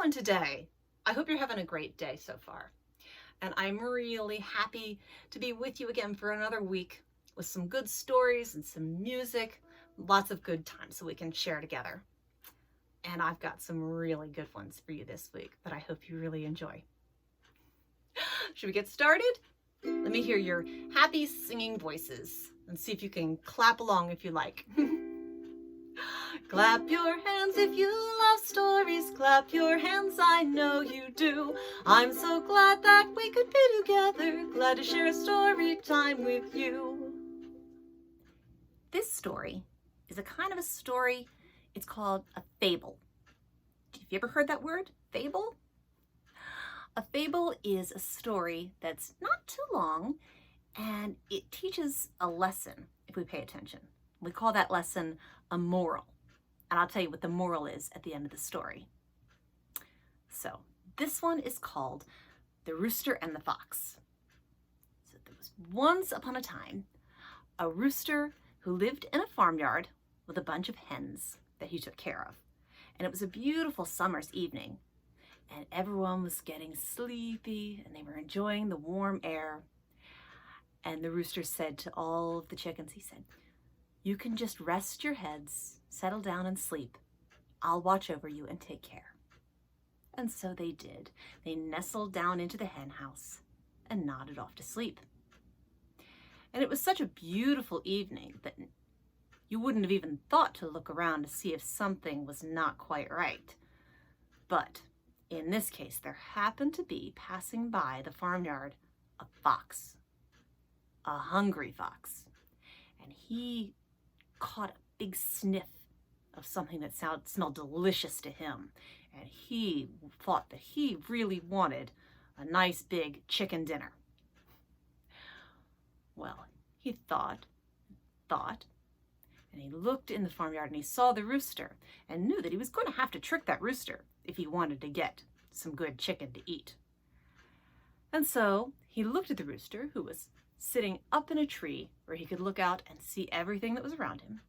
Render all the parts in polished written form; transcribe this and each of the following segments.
doing today? I hope you're having a great day so far. And I'm really happy to be with you again for another week with some good stories and some music, lots of good times so we can share together. And I've got some really good ones for you this week that I hope you really enjoy. Should we get started? Let me hear your happy singing voices and see if you can clap along if you like. Clap your hands if you love stories. Clap your hands, I know you do. I'm so glad that we could be together. Glad to share a story time with you. This story is a kind of a story. It's called a fable. Have you ever heard that word, fable? A fable is a story that's not too long, and it teaches a lesson if we pay attention. We call that lesson a moral. And I'll tell you what the moral is at the end of the story. So this one is called The Rooster and the Fox. So there was once upon a time a rooster who lived in a farmyard with a bunch of hens that he took care of. And it was a beautiful summer's evening. And everyone was getting sleepy and they were enjoying the warm air. And the rooster said to all of the chickens, he said, "You can just rest your heads, settle down and sleep. I'll watch over you and take care." And so they did. They nestled down into the hen house and nodded off to sleep. And it was such a beautiful evening that you wouldn't have even thought to look around to see if something was not quite right. But in this case, there happened to be passing by the farmyard a fox, a hungry fox. And he caught a big sniff of something that smelled delicious to him. And he thought that he really wanted a nice big chicken dinner. Well, he thought, and he looked in the farmyard and he saw the rooster and knew that he was going to have to trick that rooster if he wanted to get some good chicken to eat. And so he looked at the rooster, who was sitting up in a tree where he could look out and see everything that was around him.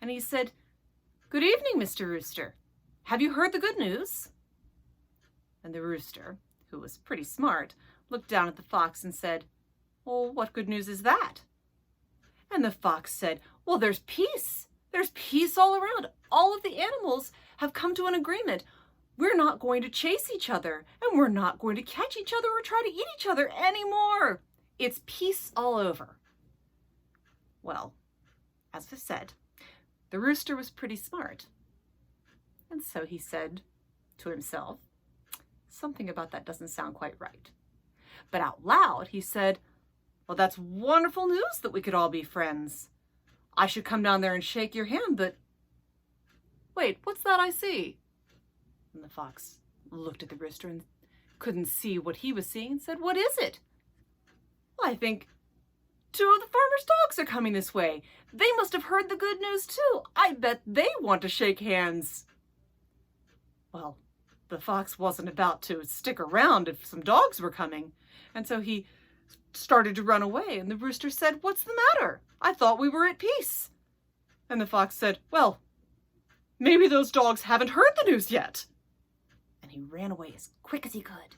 And he said, "Good evening, Mr. Rooster. Have you heard the good news?" And the rooster, who was pretty smart, looked down at the fox and said, "Well, what good news is that?" And the fox said, "Well, there's peace. There's peace all around. All of the animals have come to an agreement. We're not going to chase each other, and we're not going to catch each other or try to eat each other anymore. It's peace all over." Well, as I said, the rooster was pretty smart. And so he said to himself, something about that doesn't sound quite right. But out loud, he said, "Well, that's wonderful news that we could all be friends. I should come down there and shake your hand, but wait, what's that I see?" And the fox looked at the rooster and couldn't see what he was seeing and said, "What is it?" "Well, I think 2 of the farmer's dogs are coming this way. They must have heard the good news too. I bet they want to shake hands." Well, the fox wasn't about to stick around if some dogs were coming. And so he started to run away. And the rooster said, "What's the matter? I thought we were at peace." And the fox said, "Well, maybe those dogs haven't heard the news yet." And he ran away as quick as he could.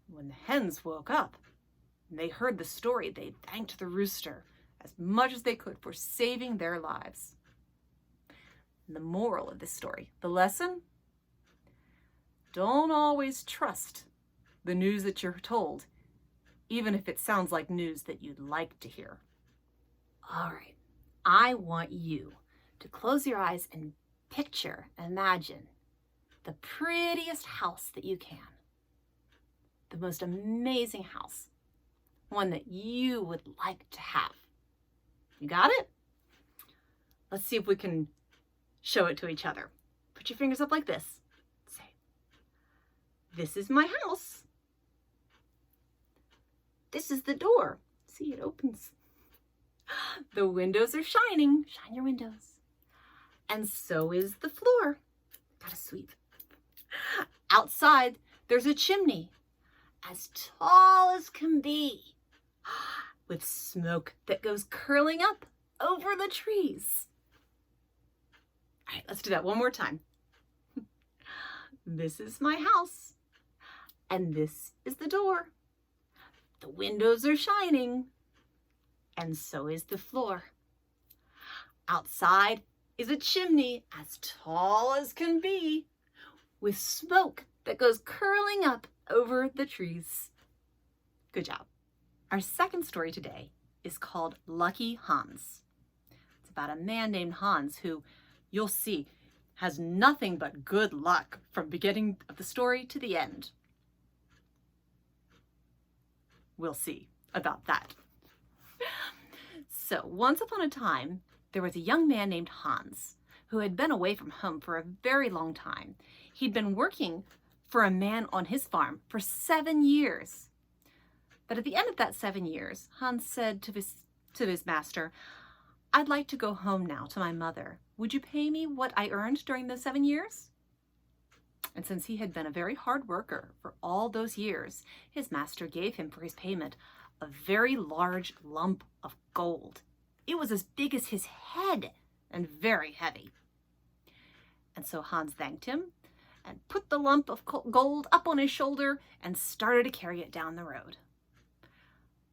When the hens woke up and they heard the story, they thanked the rooster as much as they could for saving their lives. And the moral of this story, the lesson: don't always trust the news that you're told, even if it sounds like news that you'd like to hear. All right, I want you to close your eyes and imagine the prettiest house that you can. The most amazing house. One that you would like to have. You got it? Let's see if we can show it to each other. Put your fingers up like this. Say, "This is my house. This is the door." See, it opens. The windows are shining. Shine your windows. And so is the floor. Gotta sweep. Outside, there's a chimney as tall as can be, with smoke that goes curling up over the trees. All right, let's do that one more time. This is my house, and this is the door. The windows are shining, and so is the floor. Outside is a chimney as tall as can be, with smoke that goes curling up over the trees. Good job. Our second story today is called Lucky Hans. It's about a man named Hans who, you'll see, has nothing but good luck from beginning of the story to the end. We'll see about that. So, once upon a time, there was a young man named Hans who had been away from home for a very long time. He'd been working for a man on his farm for 7 years. But at the end of that 7 years, Hans said to his master, "I'd like to go home now to my mother. Would you pay me what I earned during those 7 years?" And since he had been a very hard worker for all those years, his master gave him for his payment a very large lump of gold. It was as big as his head and very heavy. And so Hans thanked him and put the lump of gold up on his shoulder and started to carry it down the road.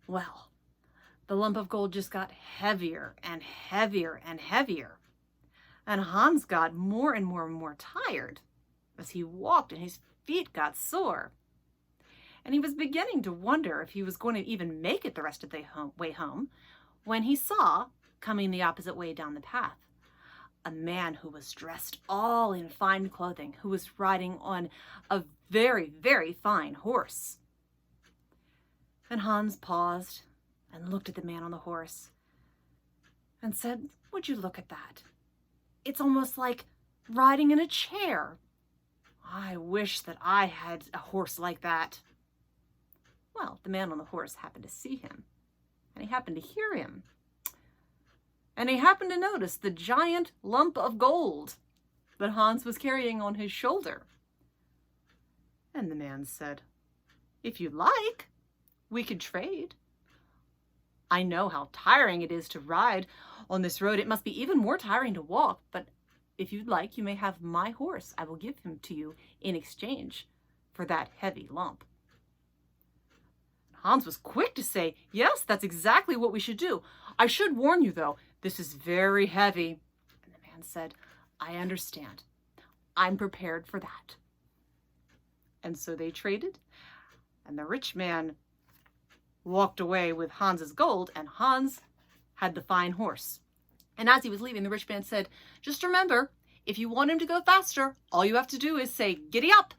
Well, the lump of gold just got heavier and heavier and heavier. And Hans got more and more and more tired as he walked, and his feet got sore. And he was beginning to wonder if he was going to even make it the rest of the way home when he saw, coming the opposite way down the path, a man who was dressed all in fine clothing, who was riding on a very, very fine horse. And Hans paused and looked at the man on the horse and said, "Would you look at that? It's almost like riding in a chair. I wish that I had a horse like that." Well, the man on the horse happened to see him, and he happened to hear him, and he happened to notice the giant lump of gold that Hans was carrying on his shoulder. And the man said, "If you like, we could trade. I know how tiring it is to ride on this road. It must be even more tiring to walk, but if you'd like, you may have my horse. I will give him to you in exchange for that heavy lump." Hans was quick to say, "Yes, that's exactly what we should do. I should warn you, though, this is very heavy." And the man said, "I understand. I'm prepared for that." And so they traded, and the rich man walked away with Hans's gold, and Hans had the fine horse. And as he was leaving, the rich man said, "Just remember, if you want him to go faster, all you have to do is say, 'Giddy up.'"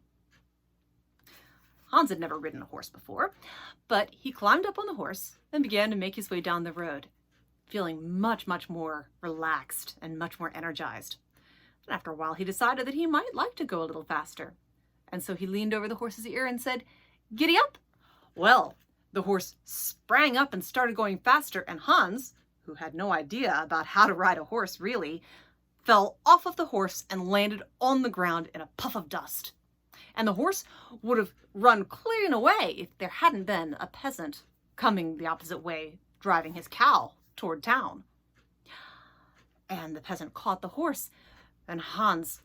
Hans had never ridden a horse before, but he climbed up on the horse and began to make his way down the road, feeling much, much more relaxed and much more energized. And after a while, he decided that he might like to go a little faster. And so he leaned over the horse's ear and said, "Giddy up." Well, the horse sprang up and started going faster, and Hans, who had no idea about how to ride a horse really, fell off of the horse and landed on the ground in a puff of dust. And the horse would have run clean away if there hadn't been a peasant coming the opposite way, driving his cow toward town. And the peasant caught the horse, and Hans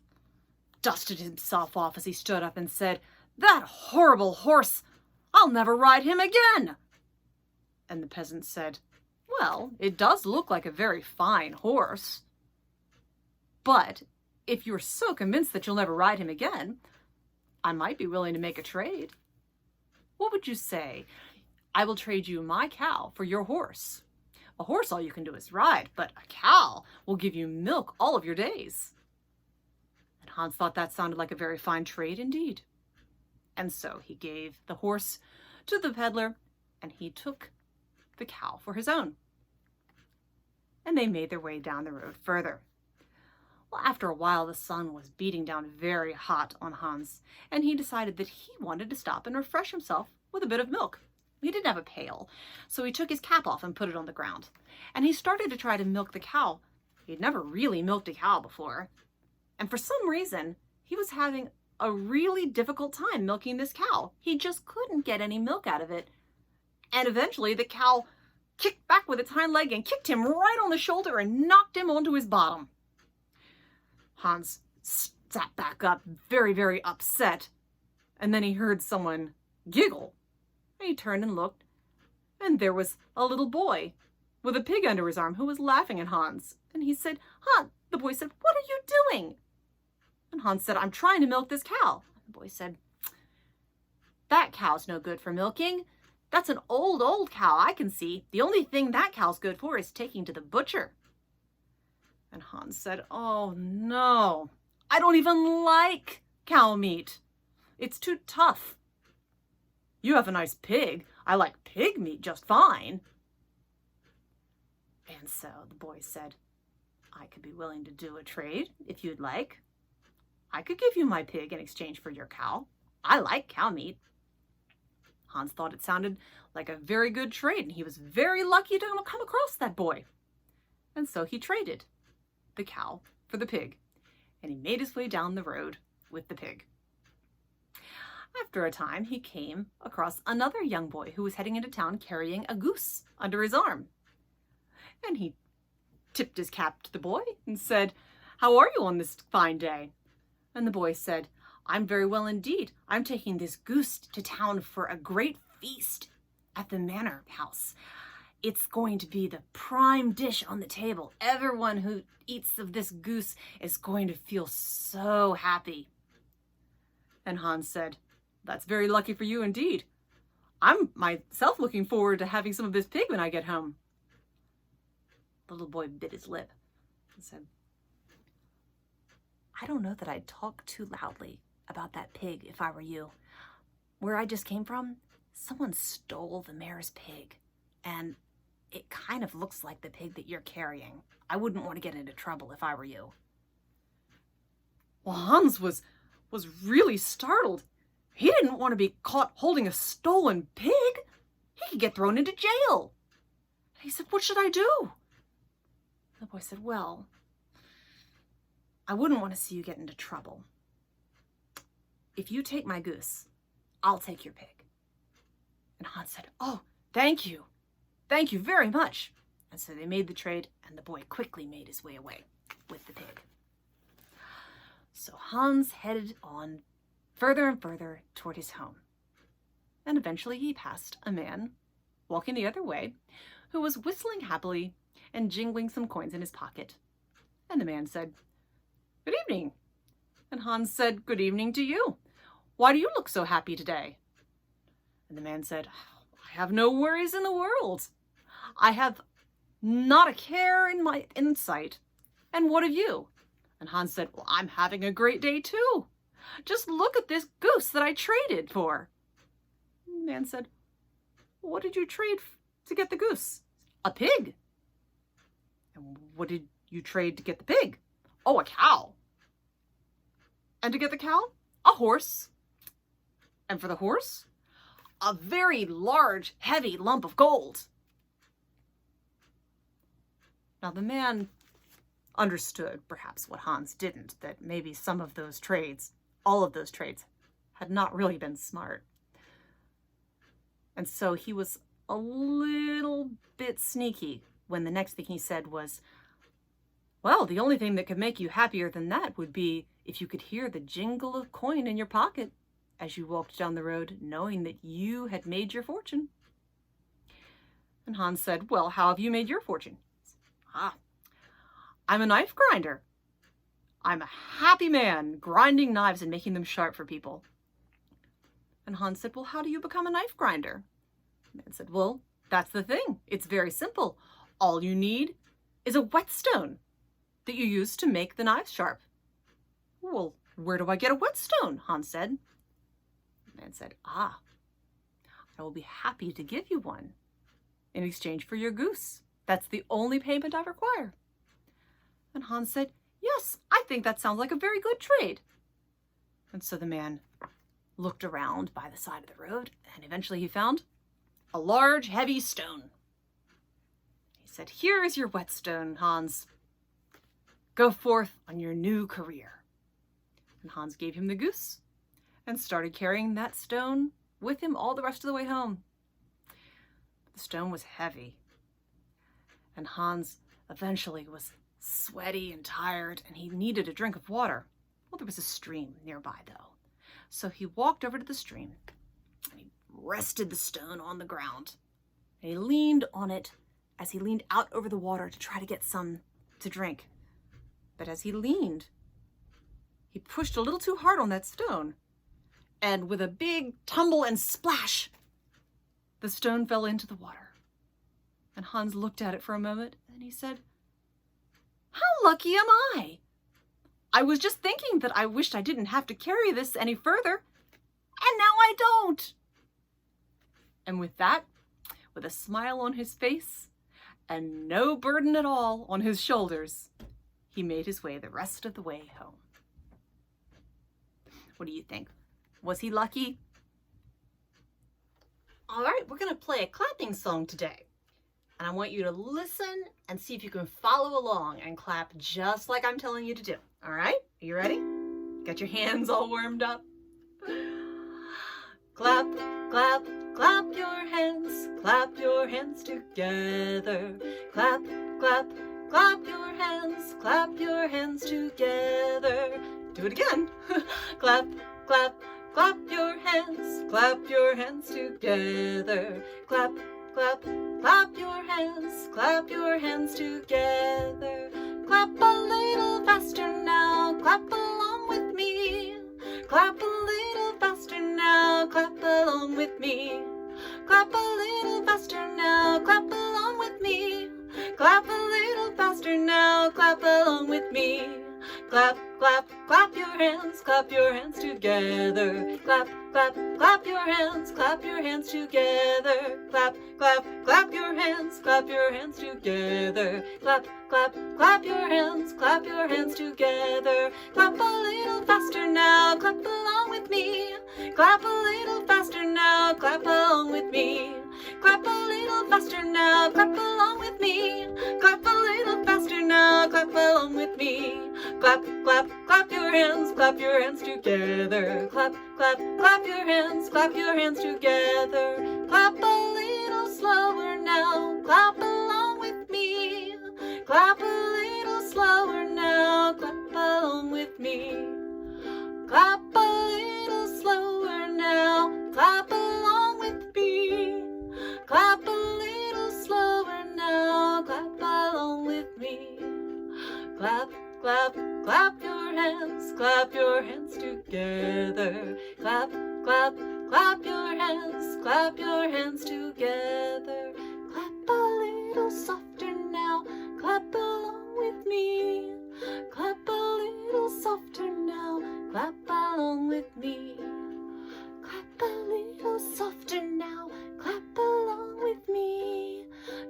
dusted himself off as he stood up and said, "That horrible horse! I'll never ride him again." And the peasant said, "Well, it does look like a very fine horse, but if you're so convinced that you'll never ride him again, I might be willing to make a trade. What would you say? I will trade you my cow for your horse. A horse, all you can do is ride, but a cow will give you milk all of your days." And Hans thought that sounded like a very fine trade indeed. And so he gave the horse to the peddler, and he took the cow for his own. And they made their way down the road further. Well, after a while, the sun was beating down very hot on Hans, and he decided that he wanted to stop and refresh himself with a bit of milk. He didn't have a pail, so he took his cap off and put it on the ground. And he started to try to milk the cow. He'd never really milked a cow before. And for some reason, he was having a really difficult time milking this cow. He just couldn't get any milk out of it. And eventually, the cow kicked back with its hind leg and kicked him right on the shoulder and knocked him onto his bottom. Hans sat back up, very, very upset. And then he heard someone giggle. And he turned and looked, and there was a little boy with a pig under his arm who was laughing at Hans. And he said, the boy said, "What are you doing?" And Hans said, "I'm trying to milk this cow." And the boy said, "That cow's no good for milking. That's an old, old cow, I can see. The only thing that cow's good for is taking to the butcher." And Hans said, "Oh no, I don't even like cow meat. It's too tough. You have a nice pig. I like pig meat just fine." And so the boy said, "I could be willing to do a trade if you'd like. I could give you my pig in exchange for your cow. I like cow meat." Hans thought it sounded like a very good trade, and he was very lucky to come across that boy. And so he traded the cow for the pig, and he made his way down the road with the pig. After a time, he came across another young boy who was heading into town carrying a goose under his arm. And he tipped his cap to the boy and said, "How are you on this fine day?" And the boy said, "I'm very well indeed. I'm taking this goose to town for a great feast at the manor house. It's going to be the prime dish on the table. Everyone who eats of this goose is going to feel so happy." And Hans said, "That's very lucky for you indeed. I'm myself looking forward to having some of this pig when I get home." The little boy bit his lip and said, "I don't know that I'd talk too loudly about that pig if I were you. Where I just came from, someone stole the mayor's pig, and it kind of looks like the pig that you're carrying. I wouldn't want to get into trouble if I were you." Well, Hans was really startled. He didn't want to be caught holding a stolen pig. He could get thrown into jail. He said, "What should I do?" The boy said, "Well, I wouldn't want to see you get into trouble. If you take my goose, I'll take your pig." And Hans said, "Oh, thank you. Thank you very much." And so they made the trade, and the boy quickly made his way away with the pig. So Hans headed on further and further toward his home. And eventually he passed a man walking the other way who was whistling happily and jingling some coins in his pocket. And the man said, "Good evening." And Hans said, "Good evening to you. Why do you look so happy today?" And the man said, "I have no worries in the world. I have not a care in sight. And what of you?" And Hans said, "Well, I'm having a great day too. Just look at this goose that I traded for." And the man said, "What did you trade to get the goose?" "A pig." "And what did you trade to get the pig?" "Oh, a cow." "And to get the cow?" "A horse." "And for the horse?" "A very large, heavy lump of gold." Now the man understood, perhaps what Hans didn't, that maybe some of those trades, all of those trades, had not really been smart. And so he was a little bit sneaky when the next thing he said was, "Well, the only thing that could make you happier than that would be if you could hear the jingle of coin in your pocket as you walked down the road, knowing that you had made your fortune." And Hans said, "Well, how have you made your fortune?" "I'm a knife grinder. I'm a happy man grinding knives and making them sharp for people." And Hans said, "Well, how do you become a knife grinder?" The man said, "Well, that's the thing. It's very simple. All you need is a whetstone that you use to make the knives sharp." "Well, where do I get a whetstone?" Hans said. The man said, "I will be happy to give you one in exchange for your goose. That's the only payment I require." And Hans said, "Yes, I think that sounds like a very good trade." And so the man looked around by the side of the road, and eventually he found a large, heavy stone. He said, "Here is your whetstone, Hans. Go forth on your new career." And Hans gave him the goose and started carrying that stone with him all the rest of the way home. The stone was heavy, and Hans eventually was sweaty and tired, and he needed a drink of water. Well, there was a stream nearby, though. So he walked over to the stream, and he rested the stone on the ground, and he leaned on it as he leaned out over the water to try to get some to drink. But as he leaned, he pushed a little too hard on that stone, and with a big tumble and splash, the stone fell into the water. And Hans looked at it for a moment, and he said, "How lucky am I? I was just thinking that I wished I didn't have to carry this any further, and now I don't." And with that, with a smile on his face and no burden at all on his shoulders, he made his way the rest of the way home. What do you think? Was he lucky? All right, we're going to play a clapping song today. And I want you to listen and see if you can follow along and clap just like I'm telling you to do. All right? Are you ready? Got your hands all warmed up? Clap, clap, clap your hands. Clap your hands together. Clap, clap, clap your hands. Clap your hands together. Do it again. Clap, clap, clap your hands. Clap your hands together. Clap, clap, clap your hands. Clap your hands together. Clap a little faster now. Clap along with me. Clap a little faster now. Clap along with me. Clap a little faster now. Clap along with me. Clap a little faster now. Clap along with me. Clap, clap, clap your hands together. Clap, clap, clap your hands together. Clap, clap, clap your hands together. Clap, clap, clap your hands together. Clap a little faster now, clap along with me. Clap a little faster now, clap along with me. Clap a little faster now, clap along with me. Clap a little faster now, clap along with me. Clap, clap, clap your hands together. Clap, clap, clap your hands together. Clap a little slower now, clap along with me. Clap a little slower now, clap along with me. Clap a little slower now, clap along with me. Clap a little slower now, clap along with me. Clap, clap, clap your hands together. Clap, clap, clap your hands together. Clap a little softer now, clap along with me. Clap a little softer now, clap along with me. Clap a little softer now, clap along with me.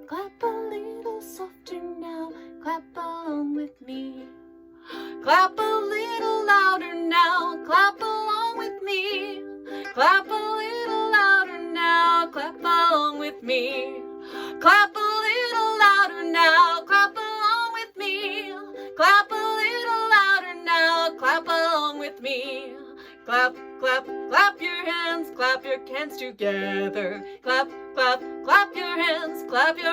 Clap a little softer now, clap along with me. Clap a little louder now, clap along with me. Clap a little louder now, clap along with me. Clap a little louder now, clap along with me. Clap a little louder now, clap along with me. Clap, clap, clap your hands together. Clap, clap, clap your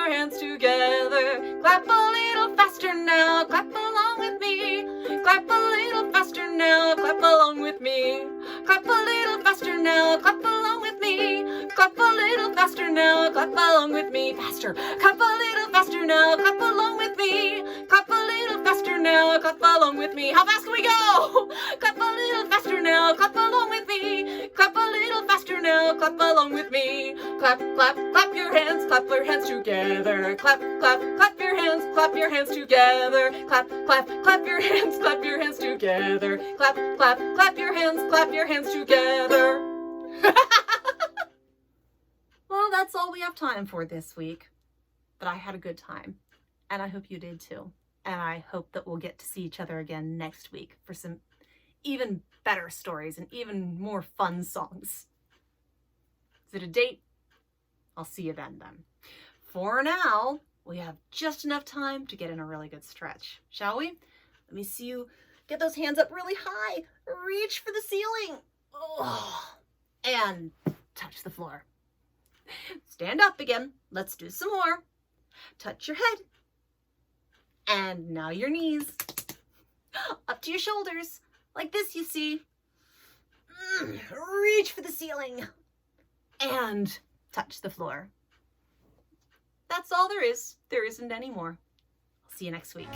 hands together. Clap a little faster now, clap along with me. Clap a little faster now, clap along with me. Clap a little faster now, clap along with me. Clap a little faster now, clap along with me. Faster. Clap a little faster now, clap along with me. Clap a little faster now, clap along with me. How fast can we go? Clap a little faster now, clap along with me. Clap a little faster now, clap along with me. Clap, clap, clap your hands together. Clap, clap, clap your hands together. Clap, clap, clap your hands together. Clap, clap, clap your hands together. Well, that's all we have time for this week. But I had a good time, and I hope you did too. And I hope that we'll get to see each other again next week for some even better stories and even more fun songs. Is it a date? I'll see you then. For now, we have just enough time to get in a really good stretch, shall we? Let me see you get those hands up really high. Reach for the ceiling. Oh, and touch the floor. Stand up again. Let's do some more. Touch your head. And now your knees. Up to your shoulders. Like this, you see. Reach for the ceiling and touch the floor. That's all there is. There isn't any more. I'll see you next week.